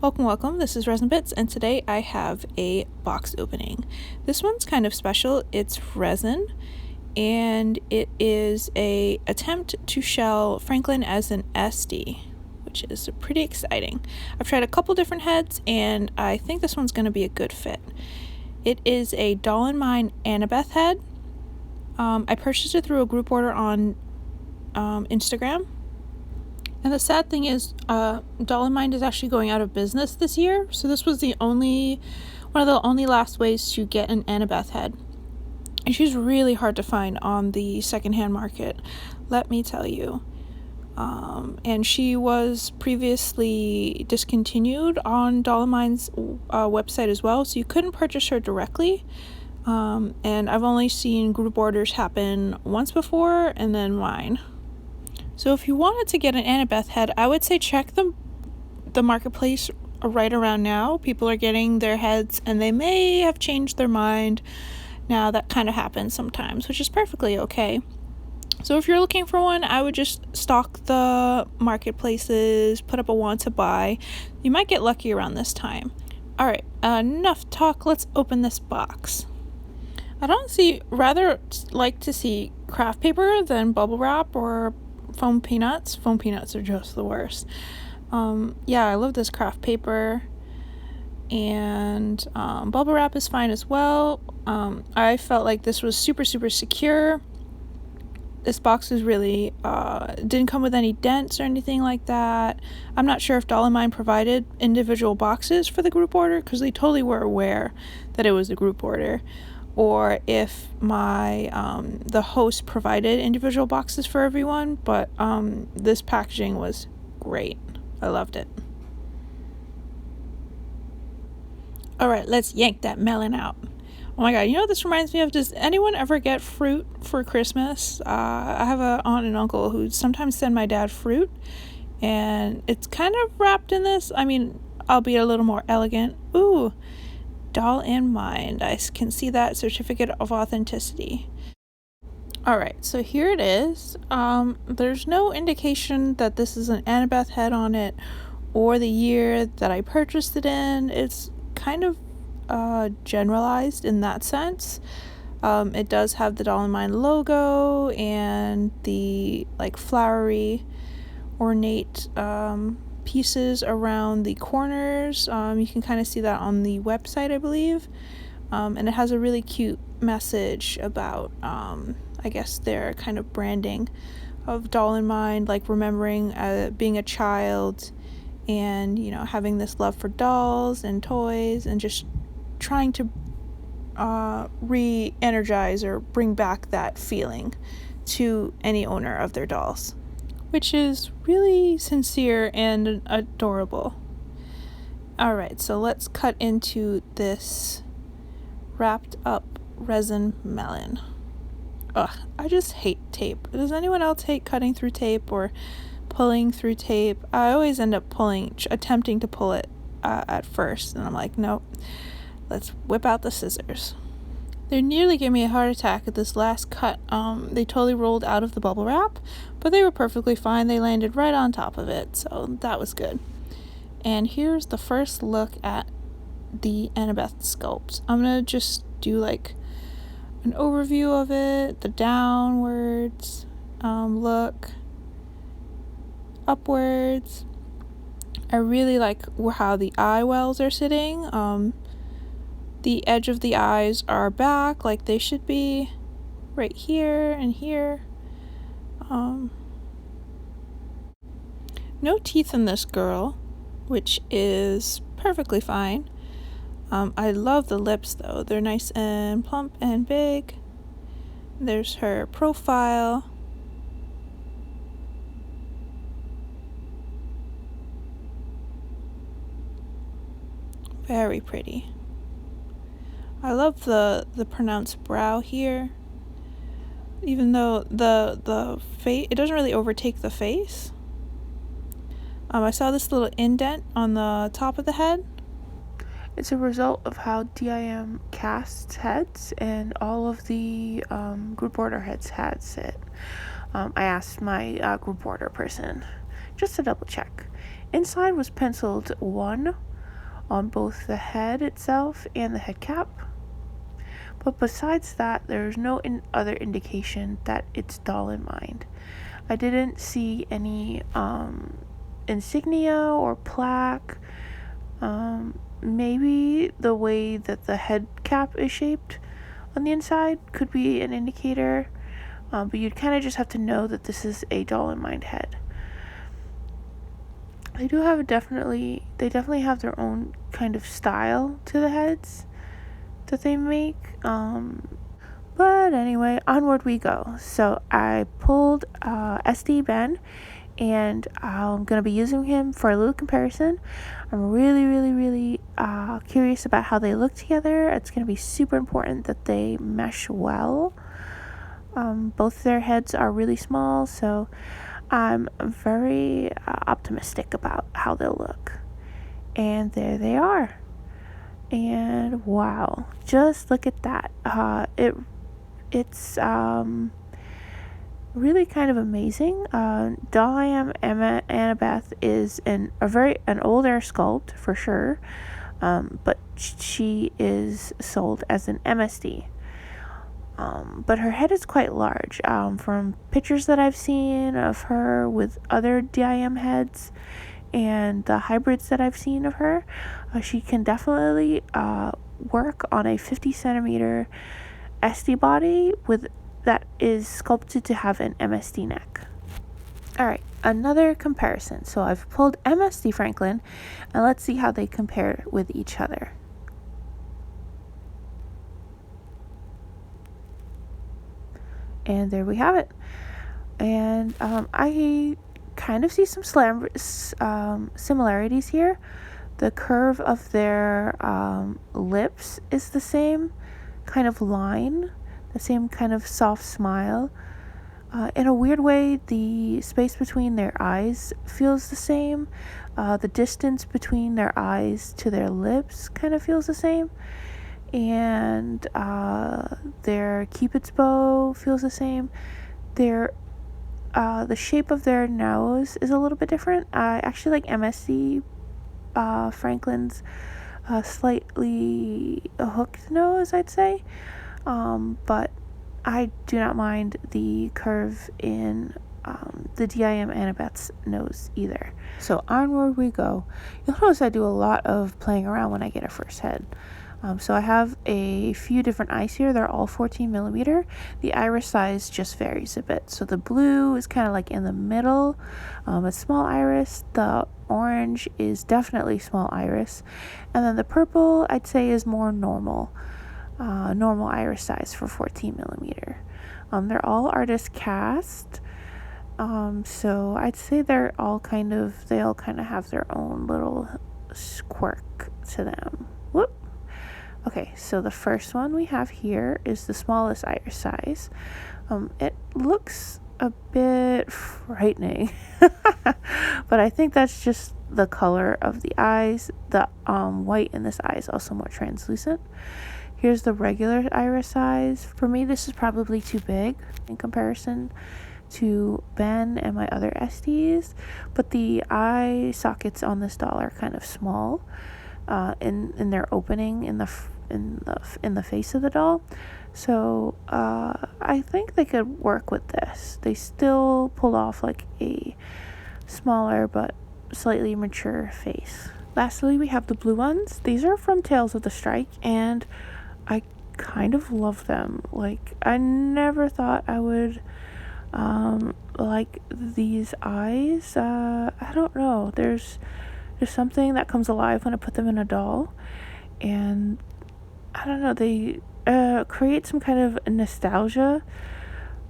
Welcome. This is Resinbitz, and today I have a box opening. This one's kind of special. It's resin, and it is a attempt to shell Franklin as an SD, which is pretty exciting. I've tried a couple different heads, and I think this one's going to be a good fit. It is a Doll in Mind Annabeth head. I purchased it through a group order on Instagram. And the sad thing is, Doll in Mind is actually going out of business this year, so this was one of the only last ways to get an Annabeth head. And she's really hard to find on the secondhand market, let me tell you. And she was previously discontinued on Doll in Mind's website as well, so you couldn't purchase her directly. And I've only seen group orders happen once before, and then mine. So if you wanted to get an Annabeth head, I would say check the marketplace right around now. People are getting their heads and they may have changed their mind. Now that kind of happens sometimes, which is perfectly okay. So if you're looking for one, I would just stalk the marketplaces, put up a want to buy. You might get lucky around this time. Alright, enough talk, let's open this box. Rather like to see craft paper than bubble wrap or foam peanuts. Foam peanuts are just the worst. Yeah, I love this craft paper, and bubble wrap is fine as well. I felt like this was super secure. This box is really didn't come with any dents or anything like that. I'm not sure if Doll in Mind provided individual boxes for the group order, because they totally were aware that it was a group order, or if the host provided individual boxes for everyone, but this packaging was great. I loved it. Alright, let's yank that melon out. Oh my god, you know what this reminds me of? Does anyone ever get fruit for Christmas? I have an aunt and uncle who sometimes send my dad fruit, and it's kind of wrapped in this. I mean, albeit a little more elegant. Ooh, Doll in Mind. I can see that certificate of authenticity. Alright, so here it is. There's no indication that this is an Annabeth head on it or the year that I purchased it in. It's kind of generalized in that sense. It does have the Doll in Mind logo and the flowery ornate pieces around the corners. You can kind of see that on the website, I believe. And it has a really cute message about I guess their kind of branding of Doll in Mind, like remembering being a child and having this love for dolls and toys, and just trying to re-energize or bring back that feeling to any owner of their dolls, which is really sincere and adorable. Alright, so let's cut into this wrapped up resin melon. Ugh, I just hate tape. Does anyone else hate cutting through tape or pulling through tape? I always end up attempting to pull it at first, and I'm like, nope, let's whip out the scissors. They nearly gave me a heart attack at this last cut. They totally rolled out of the bubble wrap, but they were perfectly fine. They landed right on top of it, so that was good. And here's the first look at the Annabeth sculpt. I'm gonna just do an overview of it, the downwards look, upwards. I really like how the eye wells are sitting. The edge of the eyes are back like they should be, right here and here. No teeth in this girl, which is perfectly fine. I love the lips though. They're nice and plump and big. There's her profile. Very pretty. I love the pronounced brow here. Even though the face, it doesn't really overtake the face. I saw this little indent on the top of the head. It's a result of how DIM casts heads, and all of the group order heads had sit. I asked my group order person just to double check. Inside was penciled 1 on both the head itself and the head cap. But besides that, there's no other indication that it's doll in mind. I didn't see any insignia or plaque. Maybe the way that the head cap is shaped on the inside could be an indicator, but you'd kind of just have to know that this is a doll in mind head. They definitely have their own kind of style to the heads that they make. But anyway, onward we go. So I pulled SD Ben, and I'm going to be using him for a little comparison. I'm really curious about how they look together. It's going to be super important that they mesh well. Both their heads are really small, so I'm very optimistic about how they'll look. And there they are. And wow, just look at that. It's really kind of amazing. Doll I Am Annabeth is an older sculpt for sure, but she is sold as an MSD. But her head is quite large. From pictures that I've seen of her with other DIM heads and the hybrids that I've seen of her, she can definitely work on a 50 centimeter SD body that is sculpted to have an MSD neck. Alright, another comparison. So I've pulled MSD Franklin, and let's see how they compare with each other. And there we have it. And I kind of see some similarities here. The curve of their lips is the same kind of line, the same kind of soft smile. In a weird way, the space between their eyes feels the same. The distance between their eyes to their lips kind of feels the same. And their Cupid's bow feels the same. The shape of their nose is a little bit different. I actually like MSC Franklin's slightly hooked nose, I'd say. But I do not mind the curve in the DIM Annabeth's nose either. So onward we go. You'll notice I do a lot of playing around when I get a first head. So I have a few different eyes here. They're all 14 millimeter. The iris size just varies a bit. So the blue is kind of like in the middle. It's small iris. The orange is definitely small iris. And then the purple, I'd say, is more normal iris size for 14 millimeter. They're all artist cast. So I'd say they all kind of have their own little quirk to them. Whoop. Okay, so the first one we have here is the smallest iris size. It looks a bit frightening, but I think that's just the color of the eyes. The white in this eye is also more translucent. Here's the regular iris size. For me, this is probably too big in comparison to Ben and my other SDs, but the eye sockets on this doll are kind of small in their opening in the face of the doll. So I think they could work with this. They still pull off like a smaller but slightly mature face. Lastly, we have the blue ones. These are from Tales of the Strike, and I kind of love them. Like, I never thought I would like these eyes. I don't know. There's something that comes alive when I put them in a doll, and I don't know, they create some kind of nostalgia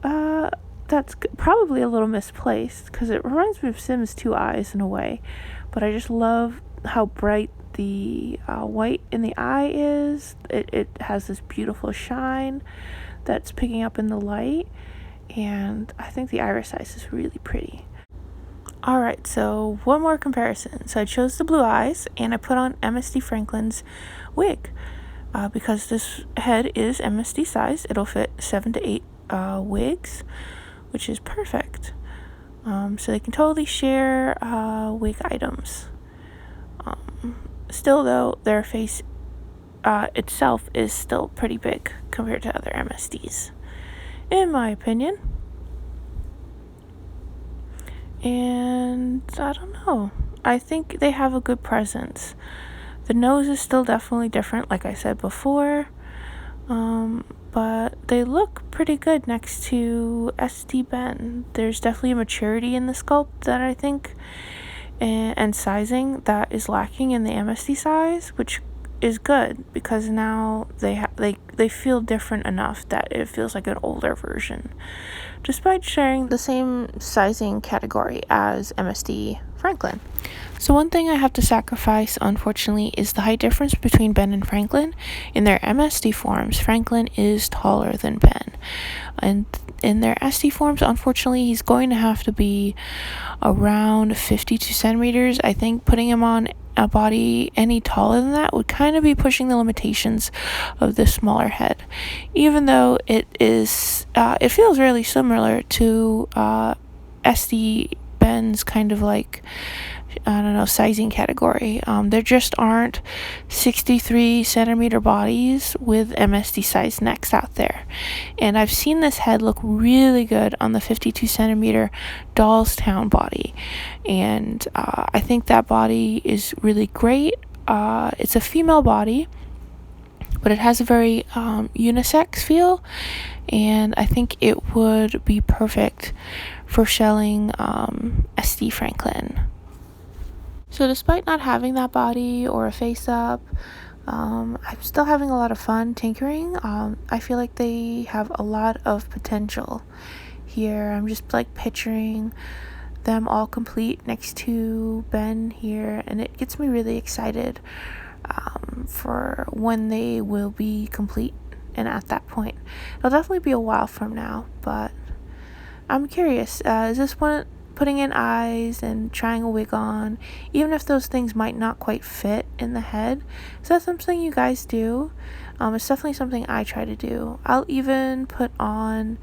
that's probably a little misplaced, because it reminds me of Sims 2 eyes in a way, but I just love how bright the white in the eye is. It has this beautiful shine that's picking up in the light, and I think the iris size is really pretty. Alright, so one more comparison. So I chose the blue eyes, and I put on MSD Franklin's wig. Because this head is MSD size, it'll fit 7 to 8 wigs, which is perfect. So they can totally share wig items. Still though, their face itself is still pretty big compared to other MSDs, in my opinion. And I don't know, I think they have a good presence. The nose is still definitely different, like I said before, but they look pretty good next to SD Ben. There's definitely a maturity in the sculpt that I think, and sizing that is lacking in the MSD size, which is good because now they feel different enough that it feels like an older version, despite sharing the same sizing category as MSD Franklin. So one thing I have to sacrifice, unfortunately, is the height difference between Ben and Franklin. In their MSD forms, Franklin is taller than Ben, and in their SD forms, unfortunately, he's going to have to be around 52 centimeters. I think putting him on a body any taller than that would kind of be pushing the limitations of the smaller head, even though it feels really similar to SD Ben's kind of like, I don't know, sizing category. There just aren't 63 centimeter bodies with MSD size necks out there. And I've seen this head look really good on the 52 centimeter Dollstown body. And I think that body is really great. It's a female body, but it has a very unisex feel. And I think it would be perfect for shelling SD Franklin. So despite not having that body or a face up, I'm still having a lot of fun tinkering. I feel like they have a lot of potential here. I'm just like picturing them all complete next to Ben here, and it gets me really excited for when they will be complete. And at that point, it'll definitely be a while from now, but I'm curious, is this one putting in eyes and trying a wig on, even if those things might not quite fit in the head? Is that something you guys do? It's definitely something I try to do. I'll even put on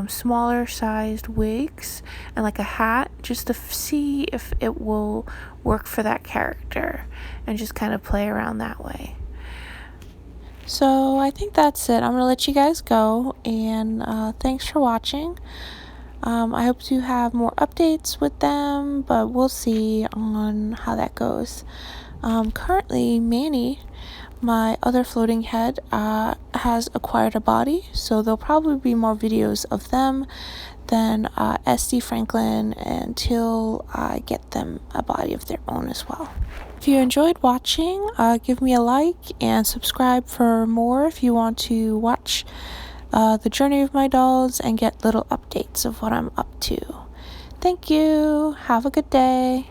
smaller sized wigs and like a hat just to see if it will work for that character, and just kind of play around that way. So I think that's it. I'm going to let you guys go, and thanks for watching. I hope to have more updates with them, but we'll see on how that goes. Currently, Manny, my other floating head, has acquired a body, so there'll probably be more videos of them than SD Franklin until I get them a body of their own as well. If you enjoyed watching, give me a like and subscribe for more if you want to watch the journey of my dolls and get little updates of what I'm up to. Thank you. Have a good day.